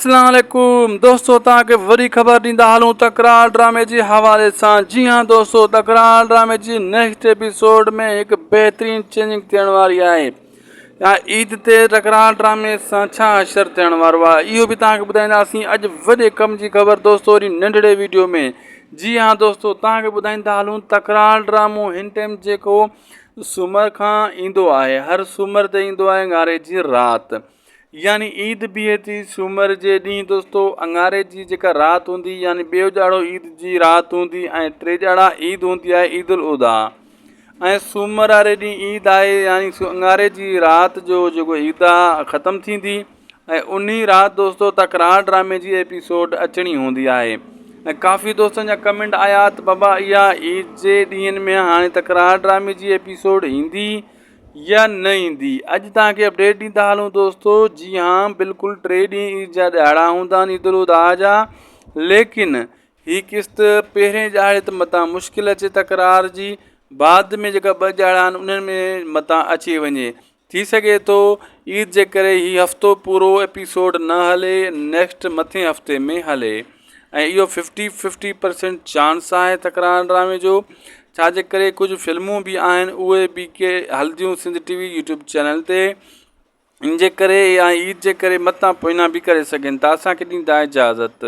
अस्सलाम वालेकुम दोस्तों, तव्हांखे वरी ख़बर ॾींदा हलूं तकरार ड्रामे जे हवाले सां। जी हाँ दोस्तों, तकरार ड्रामे जी नेक्स्ट एपिसोड में हिकु बहितरीन चेंजिंग थियण वारी आहे। या ईद ते तकरार ड्रामे सां छा असरु थियण वारो आहे, इहो बि तव्हांखे ॿुधाईंदासीं अॼु वॾे कम जी ख़बर दोस्तों वरी नंढड़े वीडियो में। जी हाँ दोस्तों, तव्हांखे ॿुधाईंदा हलूं तकरार ड्रामो हिन टाइम जेको सूमर खां ईंदो आहे, हर सूमर ते ईंदो आहे अंगारे जी राति। यानी ईद बीहे थी सूमर जे ॾींहुं दोस्तों, अंगारे जी जेका राति हूंदी यानी ॿियो ॼाड़ो ईद जी राति हूंदी ऐं टे ॼाड़ा ईद हूंदी आहे, ईद उल अज़हा। ऐं सूमर वारे ॾींहुं ईद आहे यानी अंगारे जी राति जो जेको ईद आहे ख़तमु थींदी ऐं उन राति दोस्तों तकरार ड्रामे जी एपिसोड अचणी हूंदी आहे। ऐं काफ़ी दोस्तनि जा कमेंट आया त बाबा इहा ईद जे ॾींहंनि में हाणे तकरार ड्रामे जी एपिसोड ईंदी या न ईंदी। अॼु तव्हांखे अपडेट ॾींदा हलूं दोस्तों। जी हाँ, बिल्कुलु 3 ॾींहं ईद जा ॾियारा हूंदा आहिनि ईद उल अज़हा जा, लेकिन ही क़िस्त पहिरें ॼाड़े त मथां मुश्किल अचे तकरार जी, बाद में जेका 2 ॼाड़ा आहिनि उन्हनि में मथां अची वञे। थी सघे थो ईद जे करे ही हफ़्तो पूरो एपिसोड न हले, नेक्स्ट मथे हफ़्ते में हले। ऐं इहो 50-50% चांस आहे तकरार ड्रामे जो, छाजे करे कुझु फिल्मूं बि आहिनि उहे बि के हलंदियूं सिंध टीवी यूट्यूब चैनल ते, इन जे करे या ईद जे करे मथां पोइना बि करे सघनि था। असांखे ॾींदा इजाज़त।